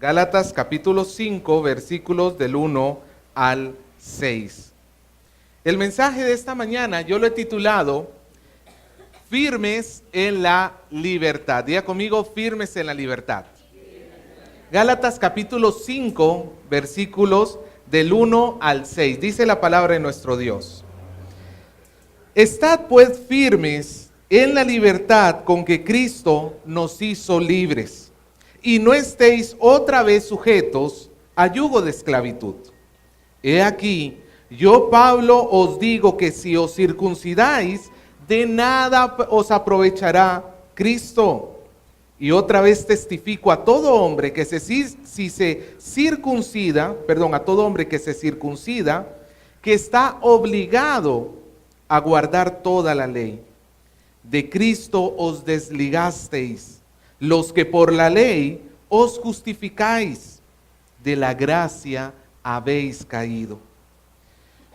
Gálatas capítulo 5, versículos del 1 al 6. El mensaje de esta mañana yo lo he titulado Firmes en la libertad. Diga conmigo, firmes en la libertad. Gálatas capítulo 5, versículos del 1 al 6. Dice la palabra de nuestro Dios. Estad pues firmes en la libertad con que Cristo nos hizo libres, y no estéis otra vez sujetos a yugo de esclavitud. He aquí, yo Pablo os digo que si os circuncidáis, de nada os aprovechará Cristo. Y otra vez testifico a todo hombre que a todo hombre que se circuncida, que está obligado a guardar toda la ley. De Cristo os desligasteis, los que por la ley os justificáis, de la gracia habéis caído.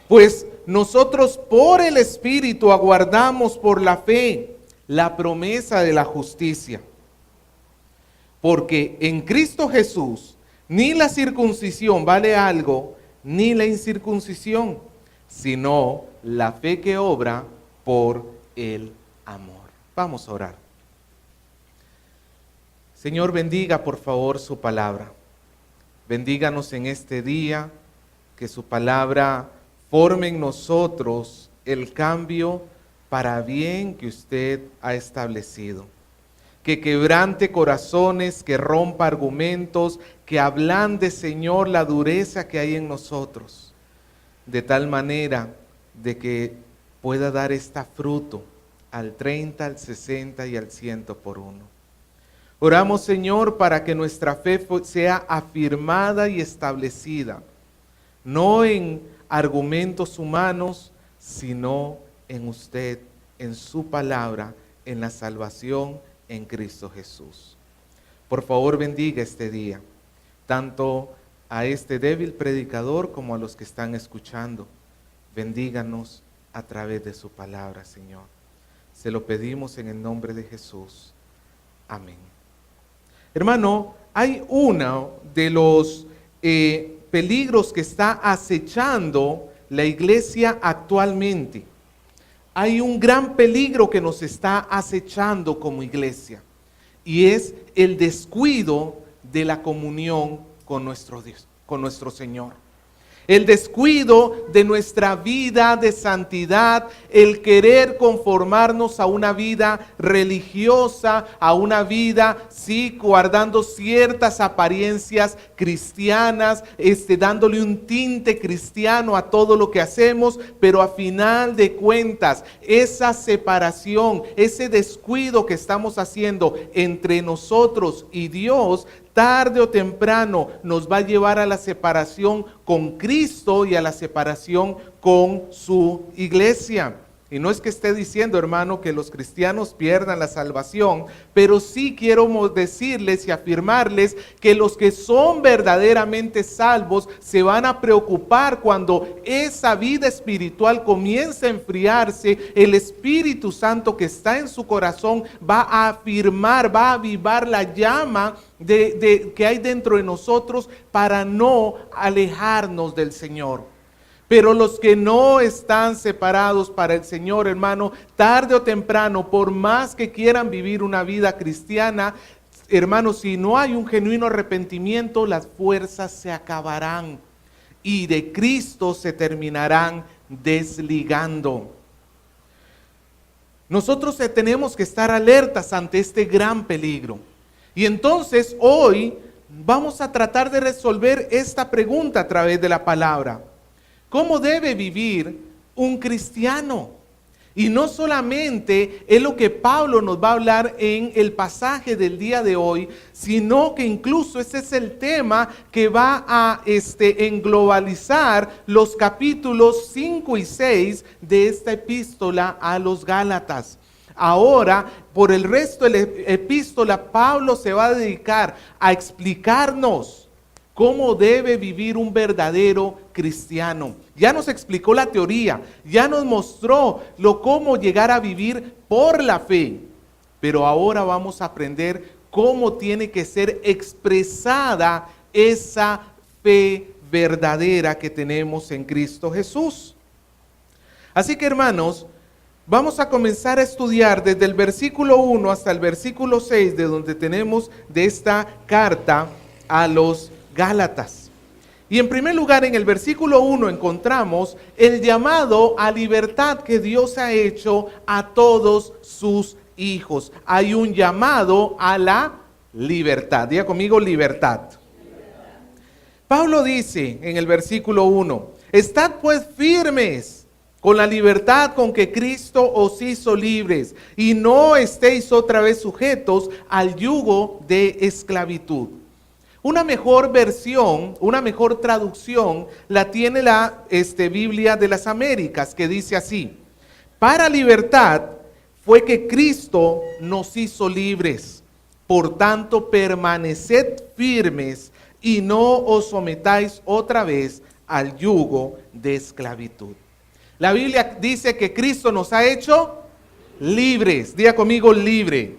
Pues nosotros por el Espíritu aguardamos por la fe la promesa de la justicia. Porque en Cristo Jesús ni la circuncisión vale algo, ni la incircuncisión, sino la fe que obra por el amor. Vamos a orar. Señor, bendiga por favor su palabra. Bendíganos en este día, que su palabra forme en nosotros el cambio para bien que usted ha establecido. Que quebrante corazones, que rompa argumentos, que ablande, Señor, la dureza que hay en nosotros, de tal manera de que pueda dar fruto al 30, al 60 y al 100 por uno. Oramos, Señor, para que nuestra fe sea afirmada y establecida, no en argumentos humanos, sino en usted, en su palabra, en la salvación en Cristo Jesús. Por favor, bendiga este día, tanto a este débil predicador como a los que están escuchando. Bendíganos a través de su palabra, Señor. Se lo pedimos en el nombre de Jesús. Amén. Hermano, hay uno de los peligros que está acechando la iglesia actualmente. Hay un gran peligro que nos está acechando como iglesia, y es el descuido de la comunión con nuestro Dios, con nuestro Señor. El descuido de nuestra vida de santidad, el querer conformarnos a una vida religiosa, a una vida, sí, guardando ciertas apariencias cristianas, dándole un tinte cristiano a todo lo que hacemos, pero a final de cuentas, esa separación, ese descuido que estamos haciendo entre nosotros y Dios, tarde o temprano nos va a llevar a la separación con Cristo y a la separación con su iglesia. Y no es que esté diciendo, hermano, que los cristianos pierdan la salvación, pero sí quiero decirles y afirmarles que los que son verdaderamente salvos se van a preocupar cuando esa vida espiritual comienza a enfriarse. El Espíritu Santo que está en su corazón va a afirmar, va a avivar la llama que hay dentro de nosotros para no alejarnos del Señor. Pero los que no están separados para el Señor, hermano, tarde o temprano, por más que quieran vivir una vida cristiana, hermano, si no hay un genuino arrepentimiento, las fuerzas se acabarán y de Cristo se terminarán desligando. Nosotros tenemos que estar alertas ante este gran peligro. Y entonces hoy vamos a tratar de resolver esta pregunta a través de la palabra. ¿Cómo debe vivir un cristiano? Y no solamente es lo que Pablo nos va a hablar en el pasaje del día de hoy, sino que incluso ese es el tema que va a englobalizar los capítulos 5 y 6 de esta epístola a los Gálatas. Ahora, por el resto de la epístola, Pablo se va a dedicar a explicarnos cómo debe vivir un verdadero cristiano. Ya nos explicó la teoría, ya nos mostró cómo llegar a vivir por la fe, pero ahora vamos a aprender cómo tiene que ser expresada esa fe verdadera que tenemos en Cristo Jesús. Así que, hermanos, vamos a comenzar a estudiar desde el versículo 1 hasta el versículo 6, de donde tenemos de esta carta a los Gálatas. Y en primer lugar, en el versículo 1 encontramos el llamado a libertad que Dios ha hecho a todos sus hijos. Hay un llamado a la libertad. Diga conmigo, libertad. Pablo dice en el versículo 1, estad pues firmes con la libertad con que Cristo os hizo libres, y no estéis otra vez sujetos al yugo de esclavitud. Una mejor versión, una mejor traducción la tiene la Biblia de las Américas, que dice así: para libertad fue que Cristo nos hizo libres, por tanto permaneced firmes y no os sometáis otra vez al yugo de esclavitud. La Biblia dice que Cristo nos ha hecho libres. Diga conmigo, libre.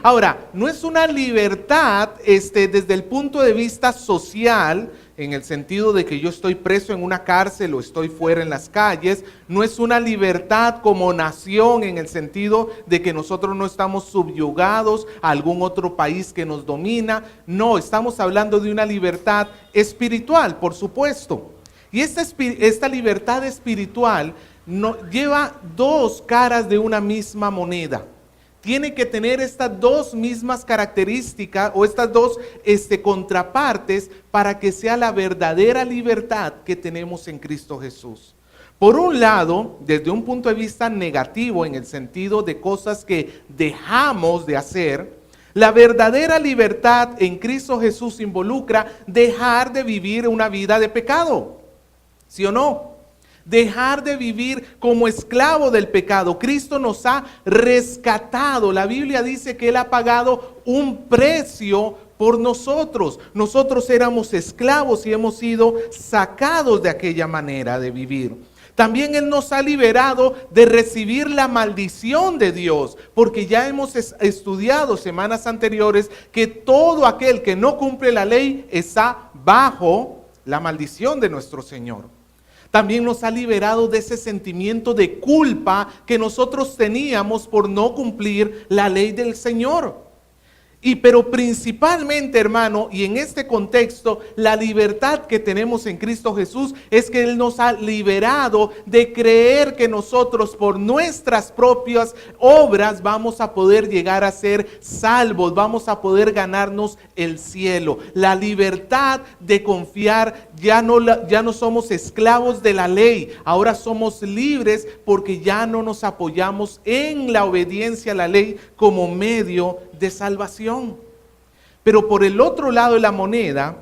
Ahora, no es una libertad desde el punto de vista social, en el sentido de que yo estoy preso en una cárcel o estoy fuera en las calles. No es una libertad como nación, en el sentido de que nosotros no estamos subyugados a algún otro país que nos domina. No, estamos hablando de una libertad espiritual, por supuesto. Y esta libertad espiritual lleva dos caras de una misma moneda. Tiene que tener estas dos mismas características o estas dos contrapartes para que sea la verdadera libertad que tenemos en Cristo Jesús. Por un lado, desde un punto de vista negativo, en el sentido de cosas que dejamos de hacer, la verdadera libertad en Cristo Jesús involucra dejar de vivir una vida de pecado. ¿Sí o no? Dejar de vivir como esclavo del pecado. Cristo nos ha rescatado. La Biblia dice que Él ha pagado un precio por nosotros. Nosotros éramos esclavos y hemos sido sacados de aquella manera de vivir. También Él nos ha liberado de recibir la maldición de Dios, porque ya hemos estudiado semanas anteriores que todo aquel que no cumple la ley está bajo la maldición de nuestro Señor. También nos ha liberado de ese sentimiento de culpa que nosotros teníamos por no cumplir la ley del Señor. Pero principalmente, hermano, y en este contexto, la libertad que tenemos en Cristo Jesús es que Él nos ha liberado de creer que nosotros por nuestras propias obras vamos a poder llegar a ser salvos, vamos a poder ganarnos el cielo. La libertad de confiar, ya no somos esclavos de la ley, ahora somos libres porque ya no nos apoyamos en la obediencia a la ley como medio de salvación. Pero por el otro lado de la moneda,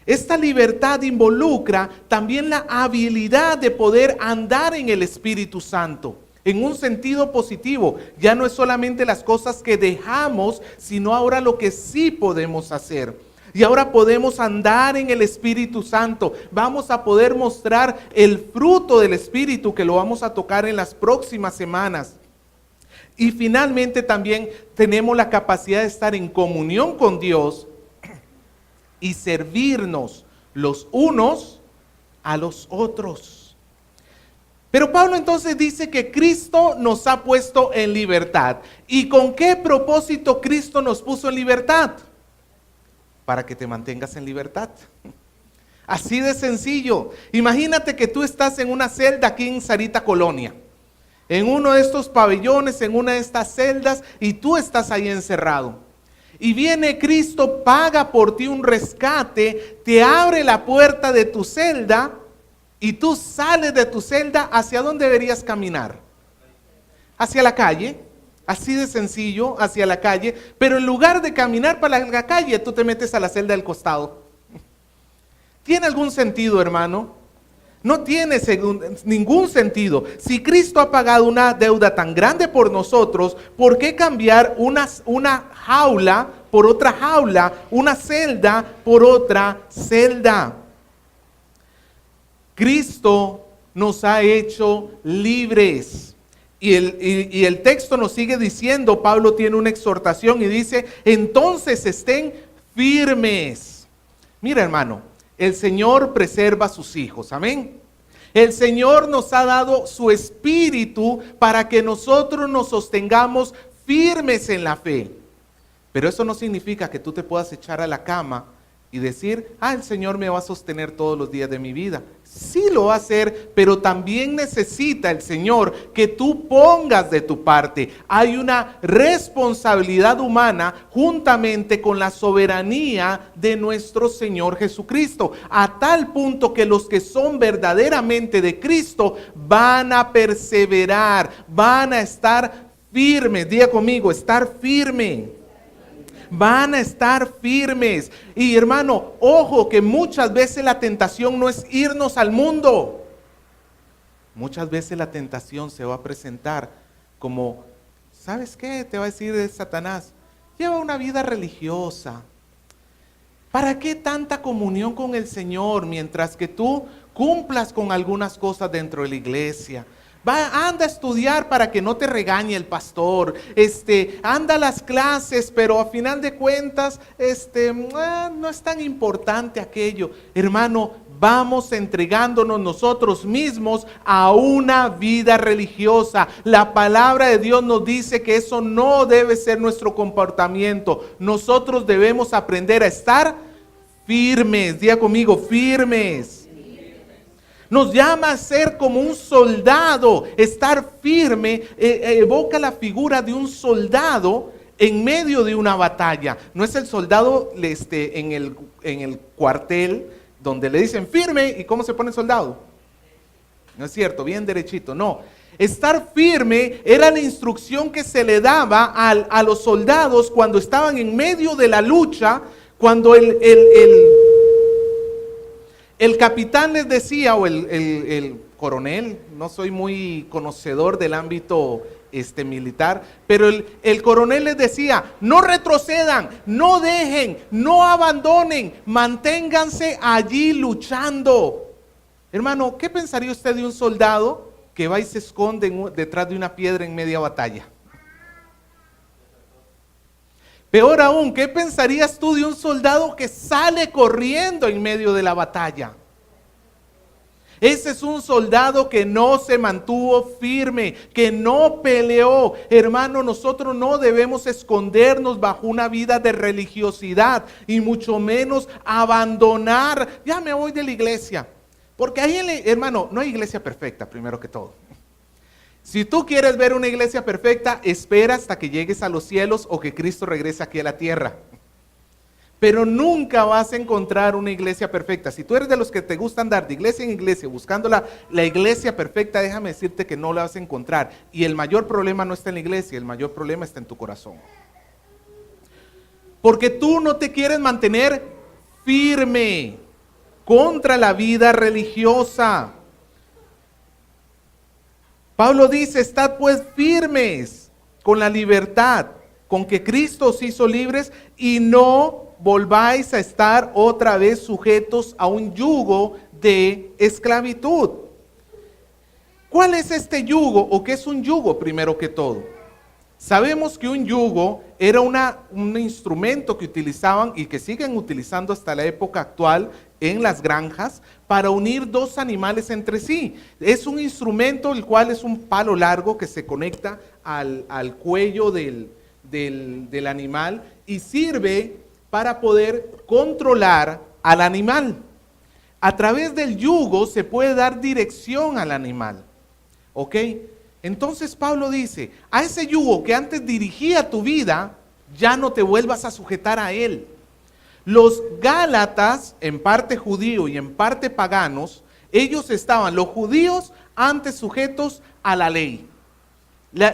esta libertad involucra también la habilidad de poder andar en el Espíritu Santo, en un sentido positivo. Ya no es solamente las cosas que dejamos, sino ahora lo que sí podemos hacer. Y ahora podemos andar en el Espíritu Santo. Vamos a poder mostrar el fruto del Espíritu, que lo vamos a tocar en las próximas semanas. Y finalmente también tenemos la capacidad de estar en comunión con Dios y servirnos los unos a los otros. Pero Pablo entonces dice que Cristo nos ha puesto en libertad. ¿Y con qué propósito Cristo nos puso en libertad? Para que te mantengas en libertad. Así de sencillo. Imagínate que tú estás en una celda aquí en Sarita Colonia, en uno de estos pabellones, en una de estas celdas, y tú estás ahí encerrado. Y viene Cristo, paga por ti un rescate, te abre la puerta de tu celda, y tú sales de tu celda. ¿Hacia dónde deberías caminar? Hacia la calle, así de sencillo, hacia la calle. Pero en lugar de caminar para la calle, tú te metes a la celda del costado. ¿Tiene algún sentido, hermano? No tiene ningún sentido. Si Cristo ha pagado una deuda tan grande por nosotros, ¿por qué cambiar una jaula por otra jaula, una celda por otra celda? Cristo nos ha hecho libres. Y el texto nos sigue diciendo, Pablo tiene una exhortación y dice, entonces estén firmes. Mira, hermano, el Señor preserva a sus hijos, amén. El Señor nos ha dado su espíritu para que nosotros nos sostengamos firmes en la fe. Pero eso no significa que tú te puedas echar a la cama y decir, el Señor me va a sostener todos los días de mi vida. Sí lo va a hacer, pero también necesita el Señor que tú pongas de tu parte. Hay una responsabilidad humana juntamente con la soberanía de nuestro Señor Jesucristo, a tal punto que los que son verdaderamente de Cristo van a perseverar, van a estar firmes. Diga conmigo, estar firme. Van a estar firmes. Y hermano, ojo que muchas veces la tentación no es irnos al mundo. Muchas veces la tentación se va a presentar como, ¿sabes qué? Te va a decir Satanás, lleva una vida religiosa. ¿Para qué tanta comunión con el Señor mientras que tú cumplas con algunas cosas dentro de la iglesia? Anda a estudiar para que no te regañe el pastor, anda a las clases, pero a final de cuentas, no es tan importante aquello. Hermano, vamos entregándonos nosotros mismos a una vida religiosa. La palabra de Dios nos dice que eso no debe ser nuestro comportamiento. Nosotros debemos aprender a estar firmes. Diga conmigo, firmes. Nos llama a ser como un soldado. Estar firme evoca la figura de un soldado en medio de una batalla. No es el soldado en el cuartel donde le dicen firme y ¿cómo se pone el soldado? No es cierto, bien derechito, no. Estar firme era la instrucción que se le daba a los soldados cuando estaban en medio de la lucha, cuando el capitán les decía, o el coronel, no soy muy conocedor del ámbito militar, pero el coronel les decía, no retrocedan, no dejen, no abandonen, manténganse allí luchando. Hermano, ¿qué pensaría usted de un soldado que va y se esconde detrás de una piedra en media batalla? Peor aún, ¿qué pensarías tú de un soldado que sale corriendo en medio de la batalla? Ese es un soldado que no se mantuvo firme, que no peleó. Hermano, nosotros no debemos escondernos bajo una vida de religiosidad y mucho menos abandonar. Ya me voy de la iglesia, porque ahí, hermano, no hay iglesia perfecta, primero que todo. Si tú quieres ver una iglesia perfecta, espera hasta que llegues a los cielos o que Cristo regrese aquí a la tierra. Pero nunca vas a encontrar una iglesia perfecta. Si tú eres de los que te gusta andar de iglesia en iglesia buscando la iglesia perfecta, déjame decirte que no la vas a encontrar. Y el mayor problema no está en la iglesia, el mayor problema está en tu corazón. Porque tú no te quieres mantener firme contra la vida religiosa. Pablo dice, estad pues firmes con la libertad con que Cristo os hizo libres y no volváis a estar otra vez sujetos a un yugo de esclavitud. ¿Cuál es este yugo o qué es un yugo primero que todo? Sabemos que un yugo era un instrumento que utilizaban y que siguen utilizando hasta la época actual en las granjas para unir dos animales entre sí. Es un instrumento el cual es un palo largo que se conecta al cuello del animal y sirve para poder controlar al animal. A través del yugo se puede dar dirección al animal. ¿Ok? Entonces Pablo dice, a ese yugo que antes dirigía tu vida, ya no te vuelvas a sujetar a él. Los gálatas, en parte judíos y en parte paganos, los judíos antes sujetos a la ley.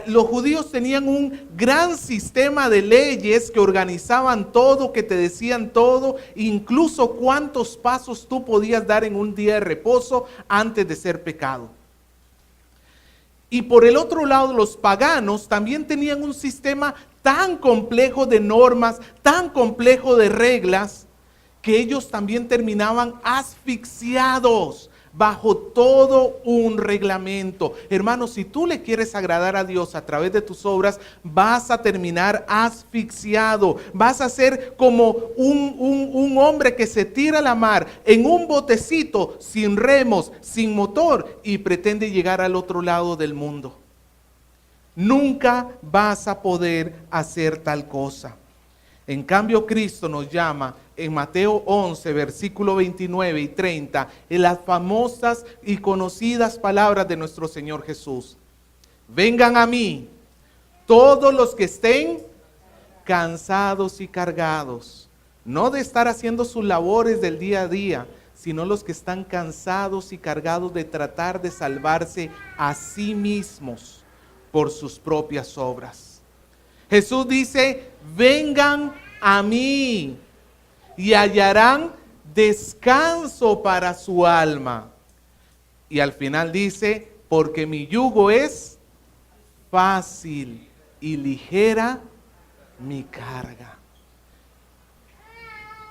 Los judíos tenían un gran sistema de leyes que organizaban todo, que te decían todo, incluso cuántos pasos tú podías dar en un día de reposo antes de ser pecado. Y por el otro lado, los paganos también tenían un sistema tan complejo de normas, tan complejo de reglas, que ellos también terminaban asfixiados bajo todo un reglamento. Hermano, si tú le quieres agradar a Dios a través de tus obras, vas a terminar asfixiado. Vas a ser como un hombre que se tira a la mar en un botecito sin remos, sin motor y pretende llegar al otro lado del mundo. Nunca vas a poder hacer tal cosa. En cambio, Cristo nos llama en Mateo 11, versículo 29 y 30, en las famosas y conocidas palabras de nuestro Señor Jesús. Vengan a mí, todos los que estén cansados y cargados, no de estar haciendo sus labores del día a día, sino los que están cansados y cargados de tratar de salvarse a sí mismos por sus propias obras. Jesús dice, vengan a mí y hallarán descanso para su alma. Y al final dice, porque mi yugo es fácil y ligera mi carga.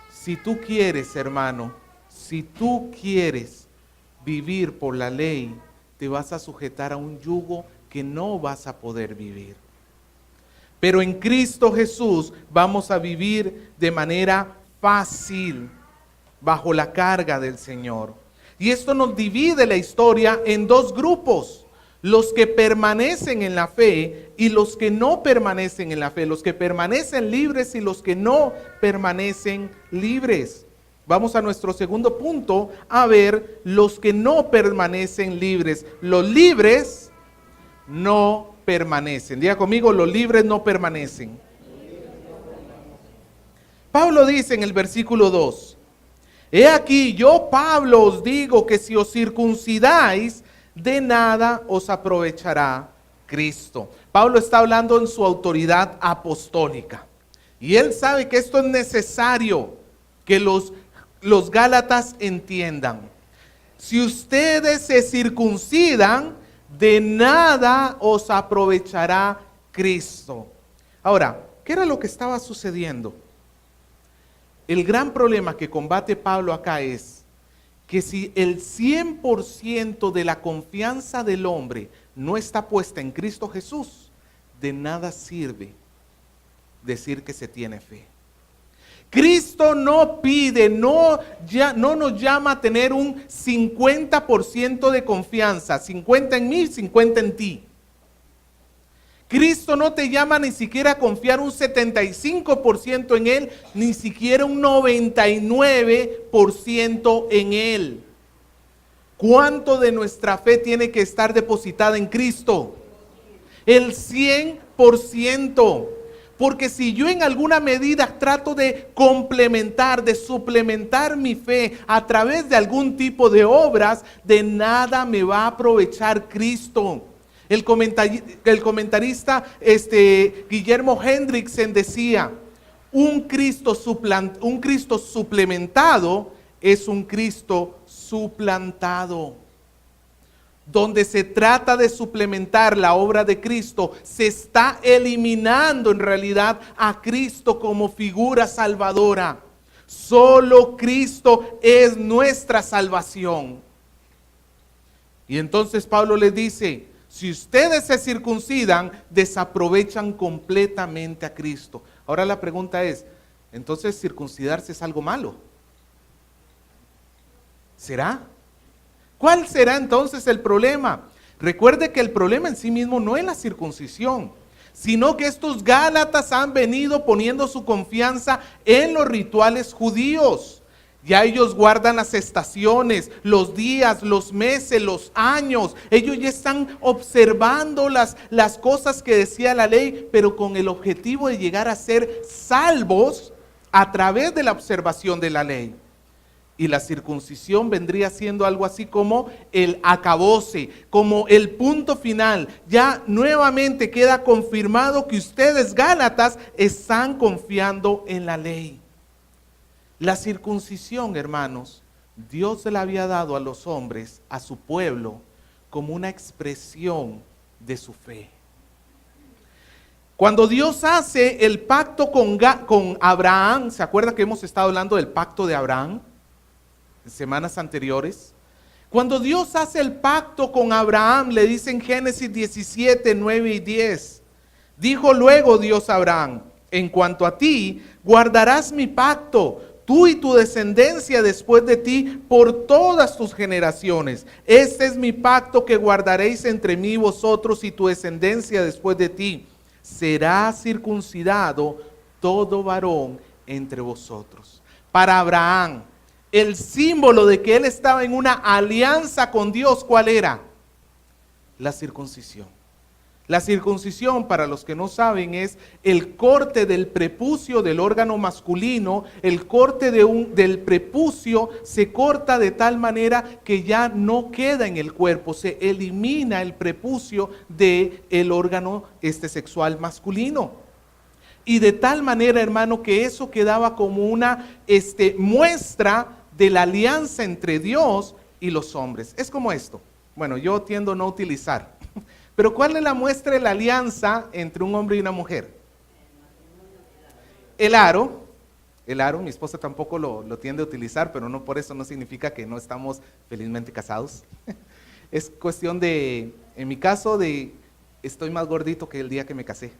Si tú quieres, hermano, si tú quieres vivir por la ley, te vas a sujetar a un yugo que no vas a poder vivir. Pero en Cristo Jesús vamos a vivir de manera fácil, bajo la carga del Señor. Y esto nos divide la historia en dos grupos: los que permanecen en la fe y los que no permanecen en la fe, los que permanecen libres y los que no permanecen libres. Vamos a nuestro segundo punto, a ver los que no permanecen libres. Los libres no permanecen. Diga conmigo, los libres no permanecen. Pablo dice en el versículo 2, he aquí yo, Pablo, os digo que si os circuncidáis, de nada os aprovechará Cristo. Pablo está hablando en su autoridad apostólica. Y él sabe que esto es necesario que los gálatas entiendan. Si ustedes se circuncidan, de nada os aprovechará Cristo. Ahora, ¿qué era lo que estaba sucediendo? El gran problema que combate Pablo acá es que si el 100% de la confianza del hombre no está puesta en Cristo Jesús, de nada sirve decir que se tiene fe. Cristo no pide, no nos llama a tener un 50% de confianza, 50 en mí, 50 en ti. Cristo no te llama ni siquiera a confiar un 75% en Él, ni siquiera un 99% en Él. ¿Cuánto de nuestra fe tiene que estar depositada en Cristo? El 100%. Porque si yo en alguna medida trato de complementar, de suplementar mi fe a través de algún tipo de obras, de nada me va a aprovechar Cristo. El comentarista Guillermo Hendrickson decía, un Cristo suplementado es un Cristo suplantado. Donde se trata de suplementar la obra de Cristo, se está eliminando en realidad a Cristo como figura salvadora. Solo Cristo es nuestra salvación. Y entonces Pablo les dice, si ustedes se circuncidan, desaprovechan completamente a Cristo. Ahora la pregunta es, ¿entonces circuncidarse es algo malo? ¿Será? ¿Cuál será entonces el problema? Recuerde que el problema en sí mismo no es la circuncisión, sino que estos gálatas han venido poniendo su confianza en los rituales judíos. Ya ellos guardan las estaciones, los días, los meses, los años. Ellos ya están observando las cosas que decía la ley, pero con el objetivo de llegar a ser salvos a través de la observación de la ley. Y la circuncisión vendría siendo algo así como el acabose, como el punto final. Ya nuevamente queda confirmado que ustedes, gálatas, están confiando en la ley. La circuncisión, hermanos, Dios se la había dado a los hombres, a su pueblo, como una expresión de su fe. Cuando Dios hace el pacto con Abraham, ¿se acuerda que hemos estado hablando del pacto de Abraham en semanas anteriores? Cuando Dios hace el pacto con Abraham, le dice en Génesis 17, 9 y 10, dijo luego Dios a Abraham, en cuanto a ti, guardarás mi pacto, tú y tu descendencia después de ti por todas tus generaciones. Este es mi pacto que guardaréis entre mí, vosotros y tu descendencia después de ti. Será circuncidado todo varón entre vosotros. Para Abraham, el símbolo de que él estaba en una alianza con Dios, ¿cuál era? La circuncisión. La circuncisión, para los que no saben, es el corte del prepucio del órgano masculino. El corte del prepucio se corta de tal manera que ya no queda en el cuerpo, se elimina el prepucio del órgano sexual masculino. Y de tal manera, hermano, que eso quedaba como una muestra de la alianza entre Dios y los hombres. Es como esto. Bueno, yo tiendo a no utilizar. Pero ¿cuál es la muestra de la alianza entre un hombre y una mujer? El aro, mi esposa tampoco lo tiende a utilizar, pero no por eso no significa que no estamos felizmente casados. Es cuestión de, en mi caso, de estoy más gordito que el día que me casé.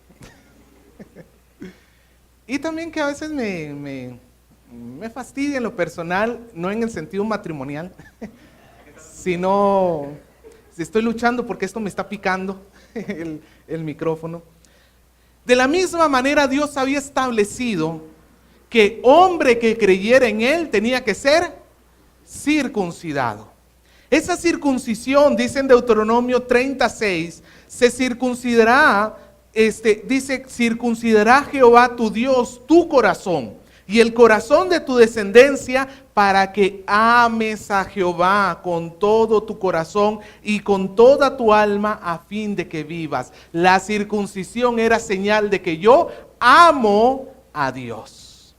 Y también que a veces me fastidia en lo personal, no en el sentido matrimonial, sino estoy luchando porque esto me está picando el micrófono. De la misma manera Dios había establecido que hombre que creyera en él tenía que ser circuncidado. Esa circuncisión, dice en Deuteronomio 36, se circuncidará, dice, circuncidará Jehová tu Dios tu corazón y el corazón de tu descendencia para que ames a Jehová con todo tu corazón y con toda tu alma a fin de que vivas. La circuncisión era señal de que yo amo a Dios.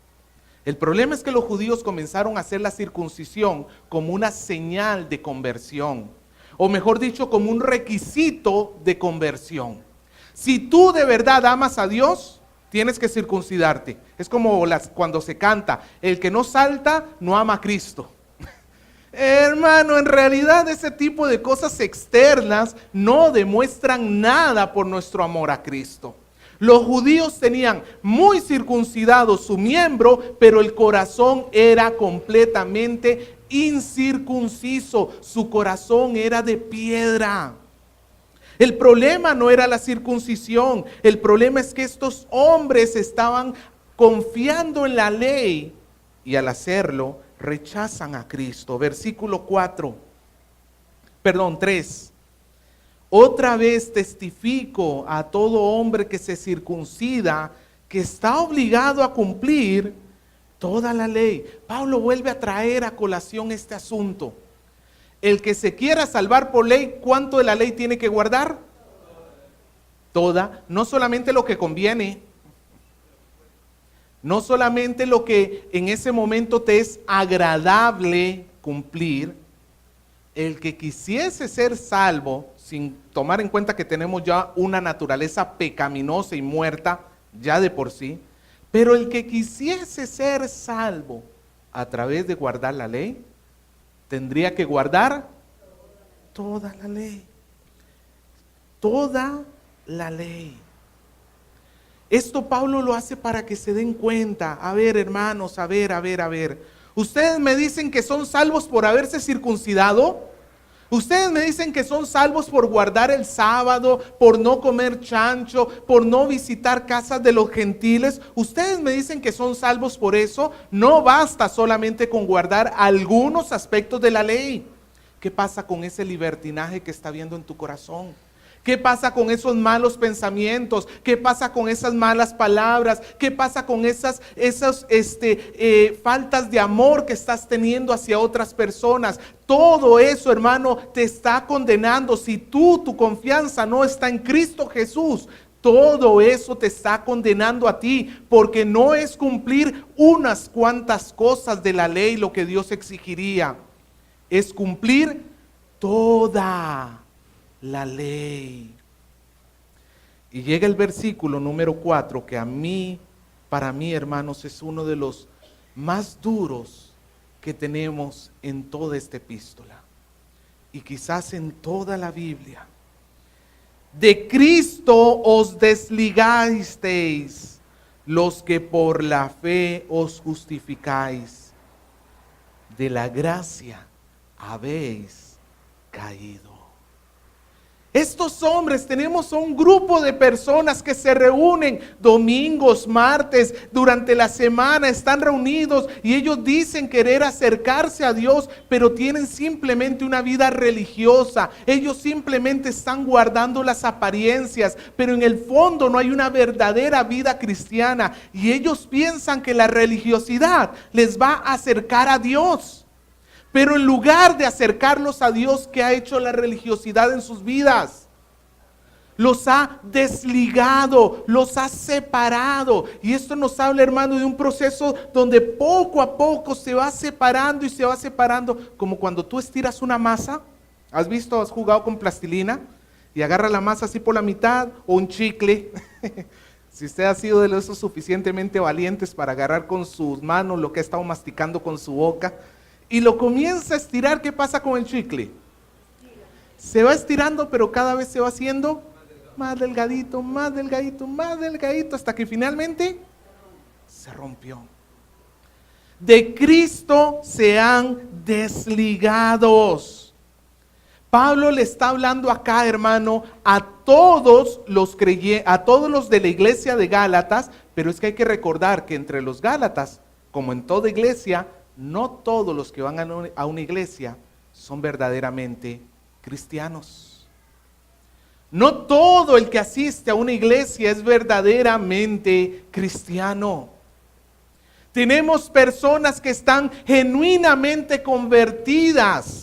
El problema es que los judíos comenzaron a hacer la circuncisión como una señal de conversión, o mejor dicho, como un requisito de conversión. Si tú de verdad amas a Dios, tienes que circuncidarte. Es como cuando se canta, el que no salta no ama a Cristo. Hermano, en realidad ese tipo de cosas externas no demuestran nada por nuestro amor a Cristo. Los judíos tenían muy circuncidado su miembro, pero el corazón era completamente incircunciso. Su corazón era de piedra. El problema no era la circuncisión, el problema es que estos hombres estaban confiando en la ley y al hacerlo rechazan a Cristo. Versículo 3. Otra vez testifico a todo hombre que se circuncida que está obligado a cumplir toda la ley. Pablo vuelve a traer a colación este asunto. El que se quiera salvar por ley, ¿cuánto de la ley tiene que guardar? Toda, no solamente lo que conviene, no solamente lo que en ese momento te es agradable cumplir. El que quisiese ser salvo, sin tomar en cuenta que tenemos ya una naturaleza pecaminosa y muerta, ya de por sí, pero el que quisiese ser salvo a través de guardar la ley, tendría que guardar toda la ley. Toda la ley. Esto Pablo lo hace para que se den cuenta. A ver, hermanos, a ver. Ustedes me dicen que son salvos por haberse circuncidado. Ustedes me dicen que son salvos por guardar el sábado, por no comer chancho, por no visitar casas de los gentiles. Ustedes me dicen que son salvos por eso. No basta solamente con guardar algunos aspectos de la ley. ¿Qué pasa con ese libertinaje que está habiendo en tu corazón? ¿Qué pasa con esos malos pensamientos? ¿Qué pasa con esas malas palabras? ¿Qué pasa con esas faltas de amor que estás teniendo hacia otras personas? Todo eso, hermano, te está condenando. Si tu confianza no está en Cristo Jesús, todo eso te está condenando a ti, porque no es cumplir unas cuantas cosas de la ley lo que Dios exigiría. Es cumplir toda la ley. Y llega el versículo número 4, que para mí, hermanos, es uno de los más duros que tenemos en toda esta epístola. y quizás en toda la Biblia. De Cristo os desligasteis, los que por la fe os justificáis. De la gracia habéis caído. Estos hombres, tenemos un grupo de personas que se reúnen domingos, martes, durante la semana, están reunidos y ellos dicen querer acercarse a Dios, pero tienen simplemente una vida religiosa. Ellos simplemente están guardando las apariencias, pero en el fondo no hay una verdadera vida cristiana. Y ellos piensan que la religiosidad les va a acercar a Dios. Pero en lugar de acercarlos a Dios, ¿qué ha hecho la religiosidad en sus vidas? Los ha desligado, los ha separado. Y esto nos habla, hermano, de un proceso donde poco a poco se va separando y se va separando. Como cuando tú estiras una masa. ¿Has visto? ¿Has jugado con plastilina? Y agarra la masa así por la mitad, o un chicle. Si usted ha sido de esos suficientemente valientes para agarrar con sus manos lo que ha estado masticando con su boca, y lo comienza a estirar, ¿qué pasa con el chicle? Se va estirando, pero cada vez se va haciendo más delgadito, más delgadito, más delgadito, hasta que finalmente se rompió. De Cristo se han desligados. Pablo le está hablando acá, hermano, a todos los de la iglesia de Gálatas, pero es que hay que recordar que entre los Gálatas, como en toda iglesia, no todos los que van a una iglesia son verdaderamente cristianos. No todo el que asiste a una iglesia es verdaderamente cristiano. Tenemos personas que están genuinamente convertidas,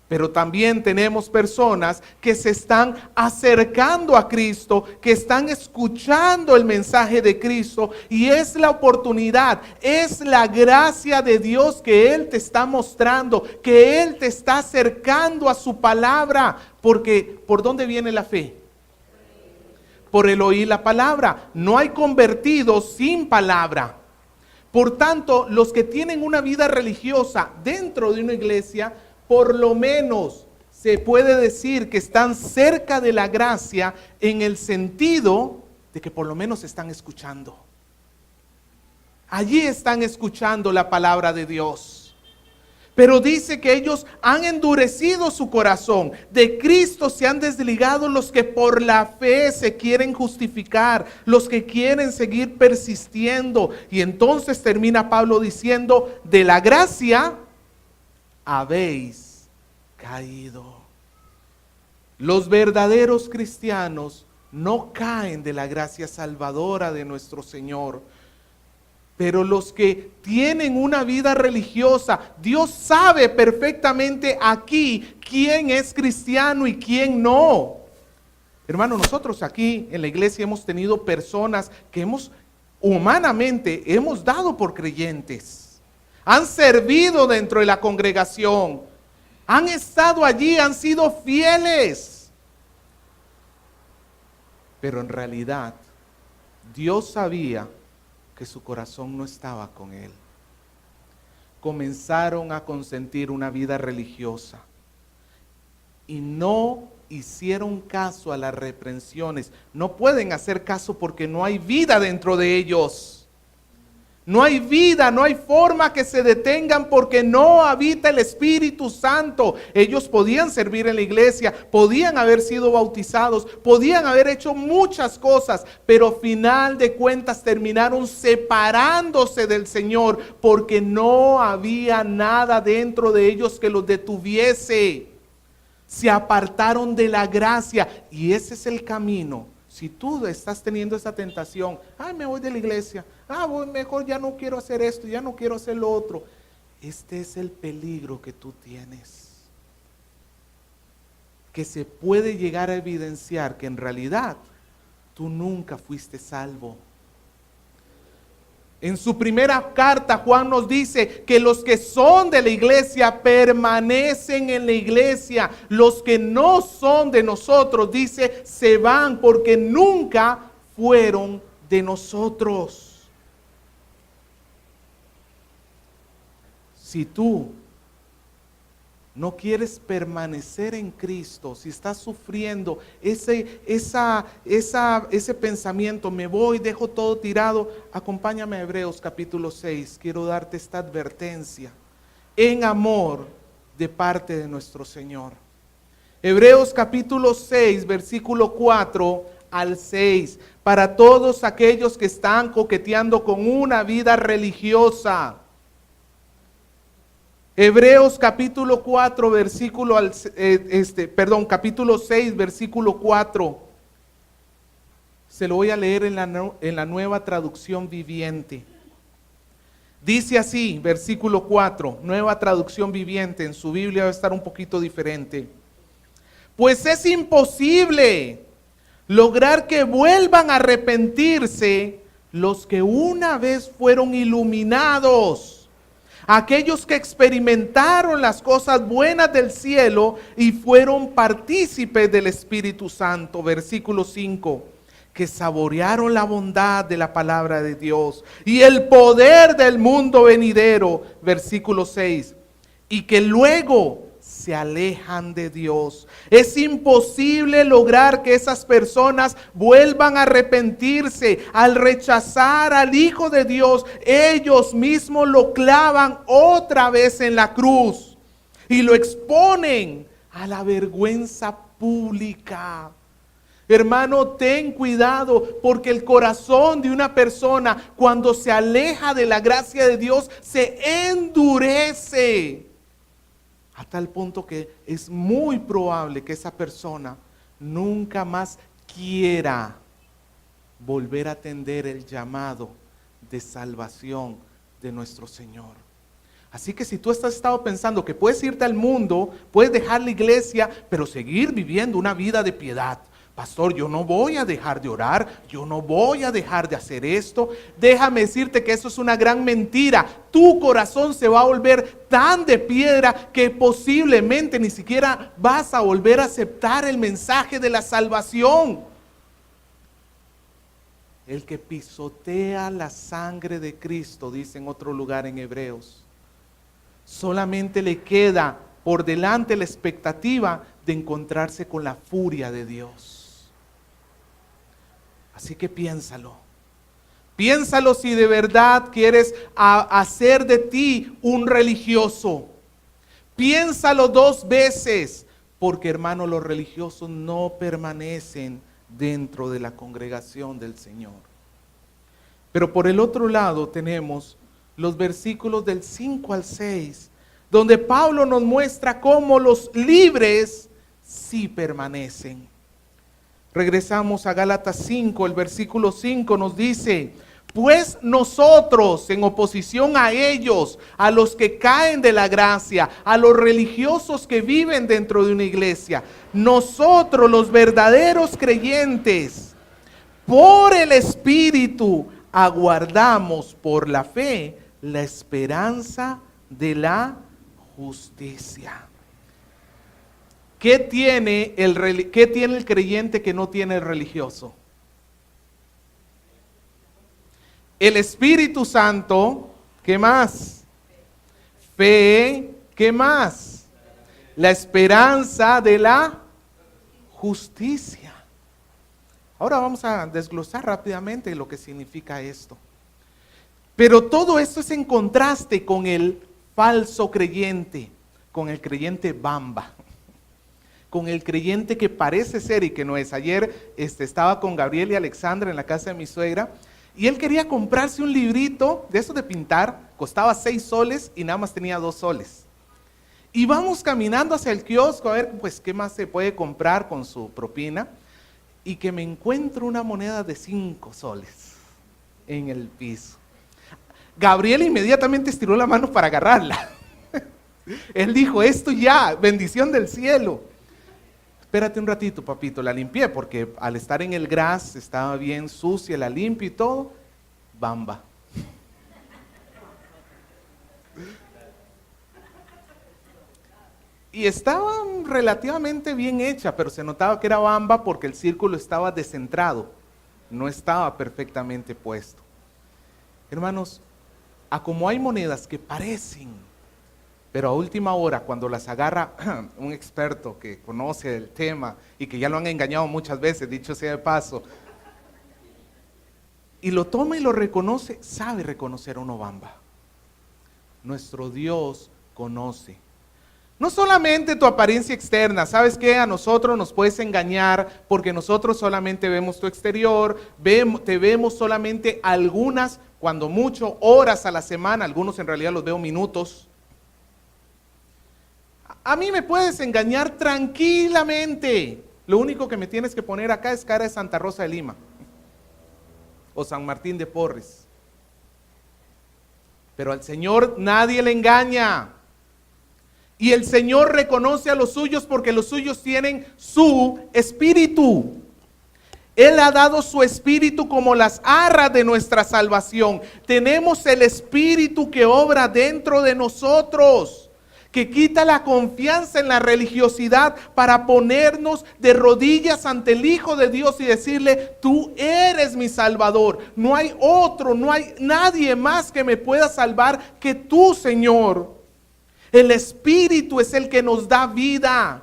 pero también tenemos personas que se están acercando a Cristo, que están escuchando el mensaje de Cristo, y es la oportunidad, es la gracia de Dios que Él te está mostrando, que Él te está acercando a su palabra, porque ¿por dónde viene la fe? Por el oír la palabra. No hay convertidos sin palabra. Por tanto, los que tienen una vida religiosa dentro de una iglesia, por lo menos se puede decir que están cerca de la gracia, en el sentido de que por lo menos están escuchando. Allí están escuchando la palabra de Dios. Pero dice que ellos han endurecido su corazón. De Cristo se han desligado los que por la fe se quieren justificar, los que quieren seguir persistiendo. Y entonces termina Pablo diciendo, de la gracia habéis caído. Los verdaderos cristianos no caen de la gracia salvadora de nuestro Señor. Pero los que tienen una vida religiosa, Dios sabe perfectamente aquí quién es cristiano y quién no. Hermano, nosotros aquí en la iglesia hemos tenido personas que humanamente hemos dado por creyentes. Han servido dentro de la congregación, han estado allí, han sido fieles. Pero en realidad, Dios sabía que su corazón no estaba con Él. Comenzaron a consentir una vida religiosa y no hicieron caso a las reprensiones. No pueden hacer caso porque no hay vida dentro de ellos. No hay vida, no hay forma que se detengan porque no habita el Espíritu Santo. Ellos podían servir en la iglesia, podían haber sido bautizados, podían haber hecho muchas cosas, pero final de cuentas terminaron separándose del Señor porque no había nada dentro de ellos que los detuviese. Se apartaron de la gracia y ese es el camino. Si tú estás teniendo esa tentación, me voy de la iglesia, mejor ya no quiero hacer esto, ya no quiero hacer lo otro. Este es el peligro que tú tienes. Que se puede llegar a evidenciar que en realidad tú nunca fuiste salvo. En su primera carta, Juan nos dice que los que son de la iglesia permanecen en la iglesia. Los que no son de nosotros, dice, se van porque nunca fueron de nosotros. Si tú no quieres permanecer en Cristo, si estás sufriendo ese pensamiento, me voy, dejo todo tirado, acompáñame a Hebreos capítulo 6, quiero darte esta advertencia en amor de parte de nuestro Señor. Hebreos capítulo 6, versículo 4 al 6, para todos aquellos que están coqueteando con una vida religiosa. Hebreos capítulo 4, capítulo 6, versículo 4. Se lo voy a leer en la Nueva Traducción Viviente. Dice así, versículo 4, Nueva Traducción Viviente, en su Biblia va a estar un poquito diferente. Pues es imposible lograr que vuelvan a arrepentirse los que una vez fueron iluminados, aquellos que experimentaron las cosas buenas del cielo y fueron partícipes del Espíritu Santo. Versículo 5, que saborearon la bondad de la palabra de Dios y el poder del mundo venidero. Versículo 6, y que luego se alejan de Dios. Es imposible lograr que esas personas vuelvan a arrepentirse. Al rechazar al Hijo de Dios, ellos mismos lo clavan otra vez en la cruz y lo exponen a la vergüenza pública. Hermano, ten cuidado, porque el corazón de una persona, cuando se aleja de la gracia de Dios, se endurece a tal punto que es muy probable que esa persona nunca más quiera volver a atender el llamado de salvación de nuestro Señor. Así que si tú has estado pensando que puedes irte al mundo, puedes dejar la iglesia, pero seguir viviendo una vida de piedad. Pastor, yo no voy a dejar de orar, yo no voy a dejar de hacer esto. Déjame decirte que eso es una gran mentira. Tu corazón se va a volver tan de piedra que posiblemente ni siquiera vas a volver a aceptar el mensaje de la salvación. El que pisotea la sangre de Cristo, dice en otro lugar en Hebreos, solamente le queda por delante la expectativa de encontrarse con la furia de Dios. Así que piénsalo. Piénsalo si de verdad quieres hacer de ti un religioso. Piénsalo 2 veces, porque hermano, los religiosos no permanecen dentro de la congregación del Señor. Pero por el otro lado tenemos los versículos del 5 al 6, donde Pablo nos muestra cómo los libres sí permanecen. Regresamos a Gálatas 5, el versículo 5 nos dice: pues nosotros, en oposición a ellos, a los que caen de la gracia, a los religiosos que viven dentro de una iglesia, nosotros los verdaderos creyentes, por el Espíritu, aguardamos por la fe la esperanza de la justicia. ¿Qué tiene el creyente que no tiene el religioso? El Espíritu Santo, ¿qué más? Fe, ¿qué más? La esperanza de la justicia. Ahora vamos a desglosar rápidamente lo que significa esto. Pero todo esto es en contraste con el falso creyente, con el creyente bamba, con el creyente que parece ser y que no es. Ayer estaba con Gabriel y Alexandra en la casa de mi suegra y él quería comprarse un librito de eso de pintar, costaba 6 soles y nada más tenía 2 soles. Y vamos caminando hacia el kiosco a ver pues qué más se puede comprar con su propina, y que me encuentro una moneda de 5 soles en el piso. Gabriel inmediatamente estiró la mano para agarrarla. Él dijo: esto ya, bendición del cielo. Espérate un ratito, papito, la limpié porque al estar en el gras estaba bien sucia, la limpio y todo. Bamba. Y estaba relativamente bien hecha, pero se notaba que era bamba porque el círculo estaba descentrado, no estaba perfectamente puesto. Hermanos, a como hay monedas que parecen Pero a última hora, cuando las agarra un experto que conoce el tema y que ya lo han engañado muchas veces, dicho sea de paso, y lo toma y lo reconoce, sabe reconocer a Onobamba. Nuestro Dios conoce. No solamente tu apariencia externa, ¿sabes qué? A nosotros nos puedes engañar porque nosotros solamente vemos tu exterior, te vemos solamente algunas, cuando mucho, horas a la semana, algunos en realidad los veo minutos. A mí me puedes engañar tranquilamente. Lo único que me tienes que poner acá es cara de Santa Rosa de Lima o San Martín de Porres. Pero al Señor nadie le engaña. Y el Señor reconoce a los suyos porque los suyos tienen su espíritu. Él ha dado su espíritu como las arras de nuestra salvación. Tenemos el espíritu que obra dentro de nosotros, que quita la confianza en la religiosidad para ponernos de rodillas ante el Hijo de Dios y decirle: tú eres mi Salvador. No hay otro, no hay nadie más que me pueda salvar que tú, Señor. El Espíritu es el que nos da vida,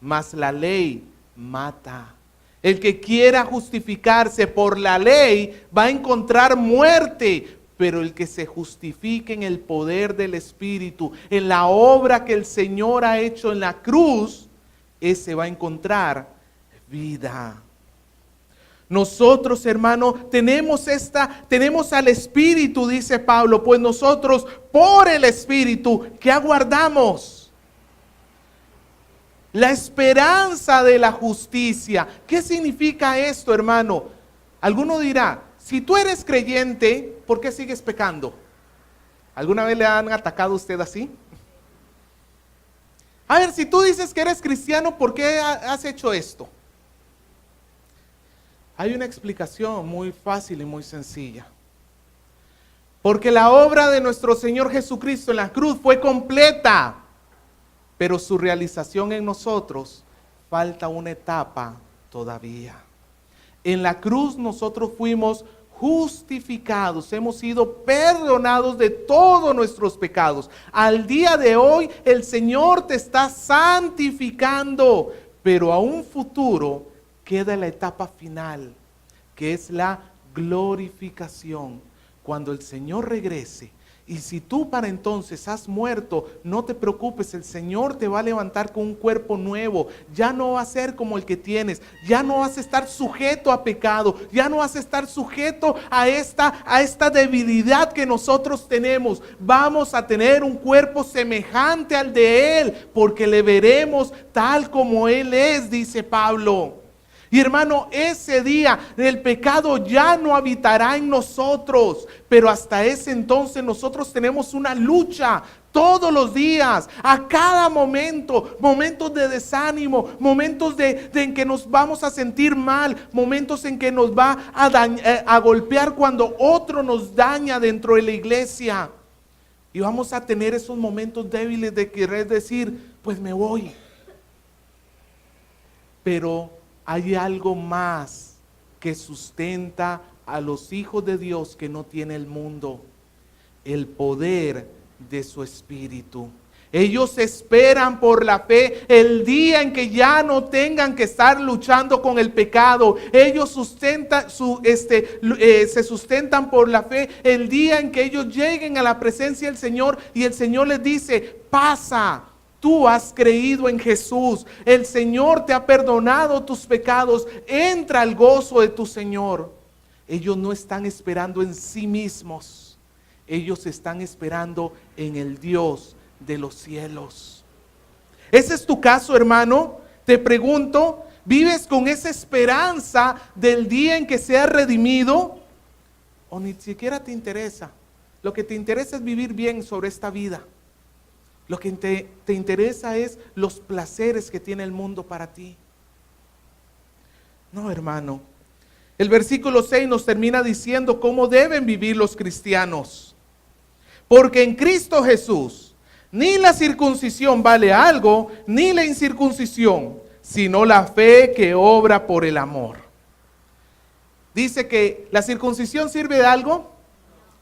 mas la ley mata. El que quiera justificarse por la ley va a encontrar muerte, pero el que se justifique en el poder del Espíritu, en la obra que el Señor ha hecho en la cruz, ese va a encontrar vida. Nosotros, hermano, tenemos al Espíritu, dice Pablo, pues nosotros por el Espíritu que aguardamos la esperanza de la justicia. ¿Qué significa esto, hermano? Alguno dirá: si tú eres creyente, ¿por qué sigues pecando? ¿Alguna vez le han atacado a usted así? A ver, si tú dices que eres cristiano, ¿por qué has hecho esto? Hay una explicación muy fácil y muy sencilla. Porque la obra de nuestro Señor Jesucristo en la cruz fue completa, pero su realización en nosotros falta una etapa todavía. En la cruz nosotros fuimos justificados, hemos sido perdonados de todos nuestros pecados. Al día de hoy el Señor te está santificando, pero a un futuro queda la etapa final, que es la glorificación, cuando el Señor regrese. Y si tú para entonces has muerto, no te preocupes, el Señor te va a levantar con un cuerpo nuevo. Ya no va a ser como el que tienes, ya no vas a estar sujeto a pecado, ya no vas a estar sujeto a esta debilidad que nosotros tenemos. Vamos a tener un cuerpo semejante al de Él, porque le veremos tal como Él es, dice Pablo. Y hermano, ese día el pecado ya no habitará en nosotros, pero hasta ese entonces nosotros tenemos una lucha todos los días, a cada momento, momentos de desánimo, momentos en que nos vamos a sentir mal, momentos en que nos va a golpear cuando otro nos daña dentro de la iglesia. Y vamos a tener esos momentos débiles de querer decir: pues me voy. Pero hay algo más que sustenta a los hijos de Dios que no tiene el mundo: el poder de su Espíritu. Ellos esperan por la fe el día en que ya no tengan que estar luchando con el pecado. Ellos se sustentan por la fe el día en que ellos lleguen a la presencia del Señor y el Señor les dice: pasa. Tú has creído en Jesús, el Señor te ha perdonado tus pecados, entra al gozo de tu Señor. Ellos no están esperando en sí mismos, ellos están esperando en el Dios de los cielos. ¿Ese es tu caso, hermano? Te pregunto, ¿vives con esa esperanza del día en que seas redimido? ¿O ni siquiera te interesa? Lo que te interesa es vivir bien sobre esta vida. Lo que te interesa es los placeres que tiene el mundo para ti. No, hermano. El versículo 6 nos termina diciendo cómo deben vivir los cristianos. Porque en Cristo Jesús ni la circuncisión vale algo, ni la incircuncisión, sino la fe que obra por el amor. Dice que la circuncisión sirve de algo.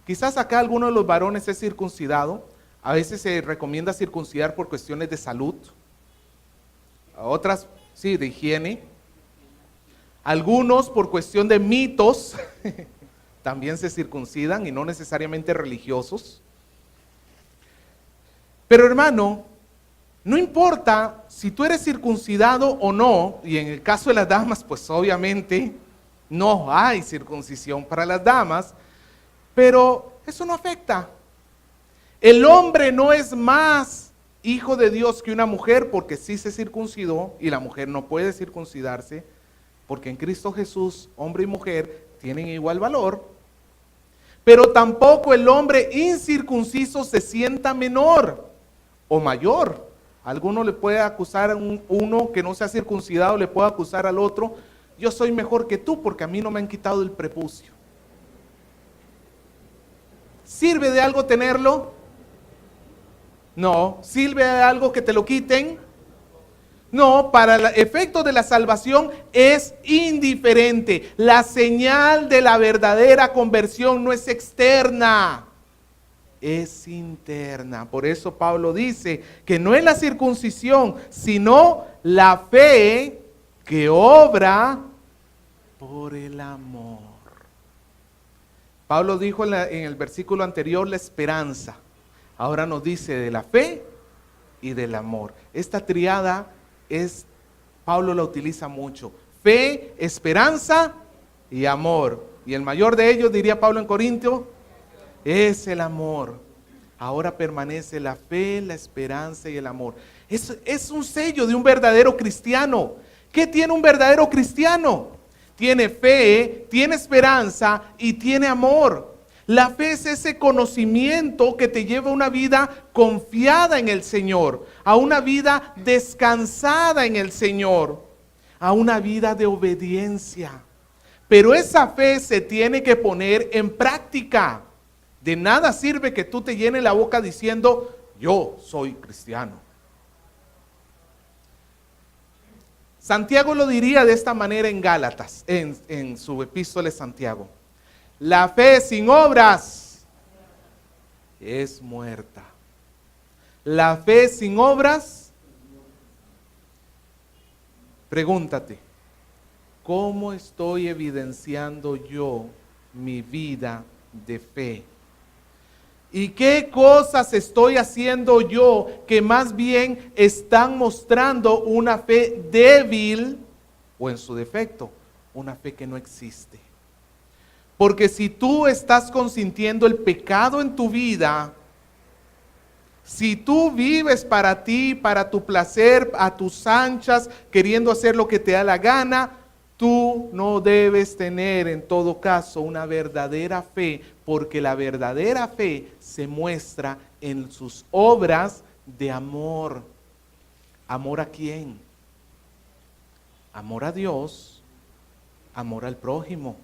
Quizás acá alguno de los varones es circuncidado. A veces se recomienda circuncidar por cuestiones de salud, a otras, sí, de higiene. Algunos por cuestión de mitos también se circuncidan y no necesariamente religiosos. Pero hermano, no importa si tú eres circuncidado o no, y en el caso de las damas, pues obviamente no hay circuncisión para las damas, pero eso no afecta. El hombre no es más hijo de Dios que una mujer porque sí se circuncidó y la mujer no puede circuncidarse porque en Cristo Jesús, hombre y mujer tienen igual valor. Pero tampoco el hombre incircunciso se sienta menor o mayor. Alguno le puede acusar a uno que no se ha circuncidado, le puede acusar al otro, yo soy mejor que tú porque a mí no me han quitado el prepucio. ¿Sirve de algo tenerlo? No. ¿Sirve de algo que te lo quiten? No, para el efecto de la salvación es indiferente. La señal de la verdadera conversión no es externa, es interna. Por eso Pablo dice que no es la circuncisión, sino la fe que obra por el amor. Pablo dijo en el versículo anterior la esperanza. Ahora nos dice de la fe y del amor. Esta triada Pablo la utiliza mucho. Fe, esperanza y amor. Y el mayor de ellos, diría Pablo en Corintios, es el amor. Ahora permanece la fe, la esperanza y el amor. Es un sello de un verdadero cristiano. ¿Qué tiene un verdadero cristiano? Tiene fe, tiene esperanza y tiene amor. La fe es ese conocimiento que te lleva a una vida confiada en el Señor, a una vida descansada en el Señor, a una vida de obediencia. Pero esa fe se tiene que poner en práctica. De nada sirve que tú te llenes la boca diciendo, yo soy cristiano. Santiago lo diría de esta manera en Gálatas, en su epístola de Santiago. La fe sin obras es muerta. La fe sin obras, pregúntate, ¿cómo estoy evidenciando yo mi vida de fe? ¿Y qué cosas estoy haciendo yo que más bien están mostrando una fe débil o en su defecto, una fe que no existe? Porque si tú estás consintiendo el pecado en tu vida, si tú vives para ti, para tu placer, a tus anchas, queriendo hacer lo que te da la gana, tú no debes tener en todo caso una verdadera fe, porque la verdadera fe se muestra en sus obras de amor. ¿Amor a quién? Amor a Dios, amor al prójimo.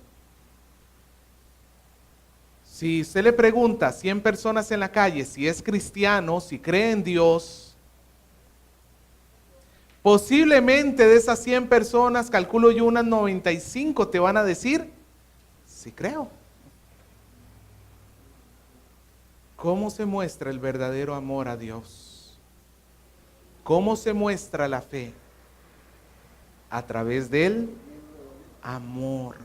Si usted le pregunta a 100 personas en la calle si es cristiano, si cree en Dios, posiblemente de esas 100 personas, calculo yo unas 95 te van a decir, sí creo. ¿Cómo se muestra el verdadero amor a Dios? ¿Cómo se muestra la fe? A través del amor.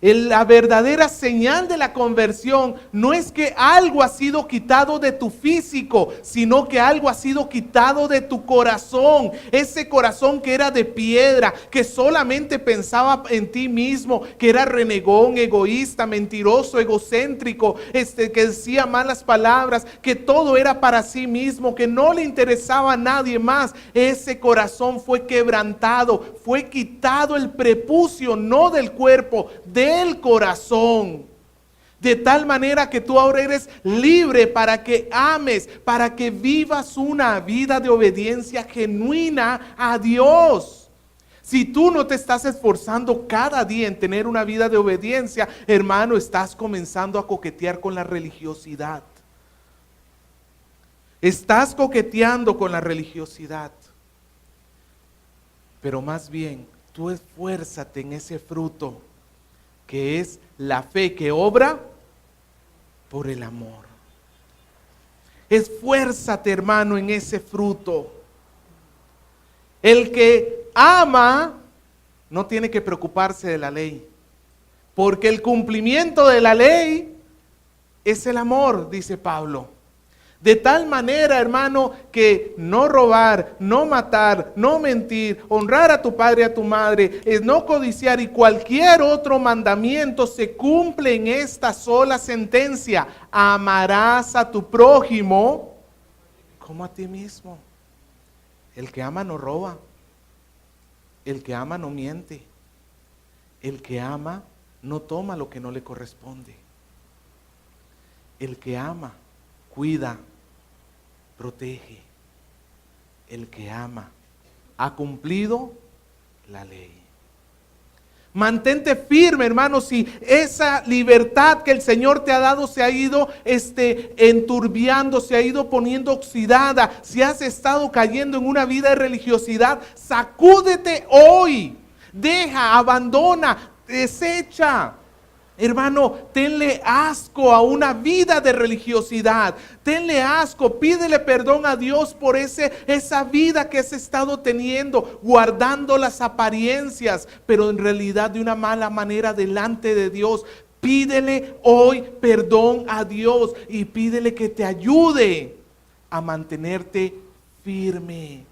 La verdadera señal de la conversión no es que algo ha sido quitado de tu físico, sino que algo ha sido quitado de tu corazón. Ese corazón que era de piedra, que solamente pensaba en ti mismo, que era renegón, egoísta, mentiroso, egocéntrico, que decía malas palabras, que todo era para sí mismo, que no le interesaba a nadie más. Ese corazón fue quebrantado, fue quitado el prepucio, no del cuerpo, del corazón, de tal manera que tú ahora eres libre para que ames, para que vivas una vida de obediencia genuina a Dios. Si tú no te estás esforzando cada día en tener una vida de obediencia, hermano, estás comenzando a coquetear con la religiosidad. Estás coqueteando con la religiosidad. Pero más bien, tú esfuérzate en ese fruto, que es la fe que obra por el amor. Esfuérzate, hermano, en ese fruto. El que ama no tiene que preocuparse de la ley, porque el cumplimiento de la ley es el amor, dice Pablo. De tal manera, hermano, que no robar, no matar, no mentir, honrar a tu padre y a tu madre, es no codiciar y cualquier otro mandamiento se cumple en esta sola sentencia: amarás a tu prójimo como a ti mismo. El que ama no roba, el que ama no miente, el que ama no toma lo que no le corresponde. El que ama cuida, protege. El que ama ha cumplido la ley. Mantente firme, hermano. Si esa libertad que el Señor te ha dado se ha ido enturbiando, se ha ido poniendo oxidada, si has estado cayendo en una vida de religiosidad, sacúdete hoy. Deja, abandona, desecha. Hermano, tenle asco a una vida de religiosidad. Tenle asco, pídele perdón a Dios por esa vida que has estado teniendo, guardando las apariencias, pero en realidad de una mala manera delante de Dios. Pídele hoy perdón a Dios y pídele que te ayude a mantenerte firme.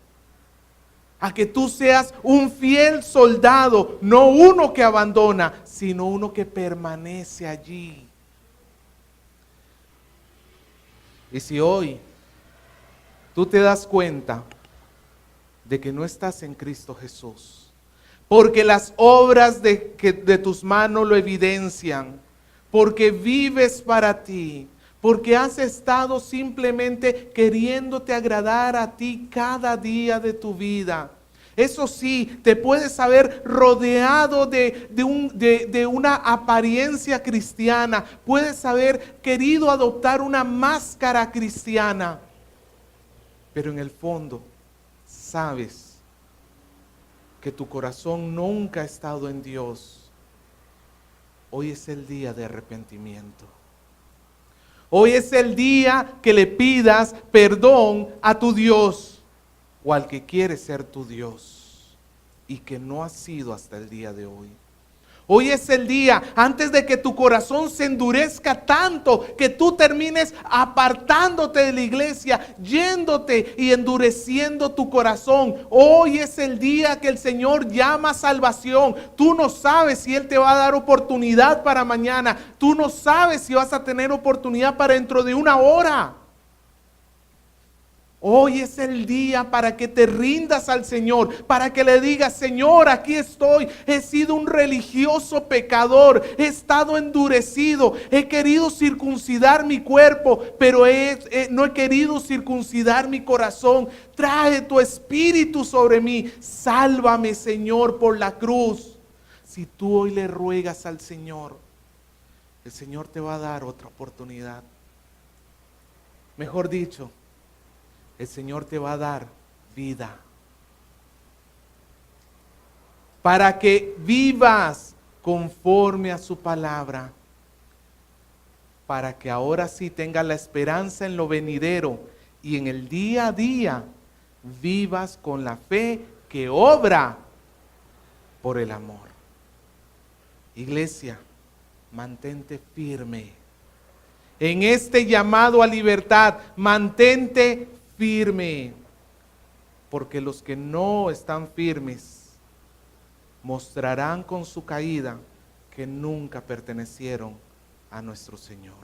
A que tú seas un fiel soldado, no uno que abandona, sino uno que permanece allí. Y si hoy tú te das cuenta de que no estás en Cristo Jesús, porque las obras de tus manos lo evidencian, porque vives para ti, porque has estado simplemente queriéndote agradar a ti cada día de tu vida. Eso sí, te puedes haber rodeado de una apariencia cristiana, puedes haber querido adoptar una máscara cristiana, pero en el fondo sabes que tu corazón nunca ha estado en Dios. Hoy es el día de arrepentimiento. Hoy es el día que le pidas perdón a tu Dios o al que quiere ser tu Dios y que no ha sido hasta el día de hoy. Hoy es el día, antes de que tu corazón se endurezca tanto que tú termines apartándote de la iglesia, yéndote y endureciendo tu corazón. Hoy es el día que el Señor llama a salvación. Tú no sabes si Él te va a dar oportunidad para mañana. Tú no sabes si vas a tener oportunidad para dentro de una hora. Hoy es el día para que te rindas al Señor, para que le digas: Señor, aquí estoy, he sido un religioso pecador, he estado endurecido, he querido circuncidar mi cuerpo, pero no he querido circuncidar mi corazón. Trae tu espíritu sobre mí, sálvame, Señor, por la cruz. Si tú hoy le ruegas al Señor, el Señor te va a dar otra oportunidad. Mejor dicho, el Señor te va a dar vida para que vivas conforme a su palabra, para que ahora sí tengas la esperanza en lo venidero y en el día a día vivas con la fe que obra por el amor. Iglesia, mantente firme en este llamado a libertad. Mantente firme, porque los que no están firmes mostrarán con su caída que nunca pertenecieron a nuestro Señor.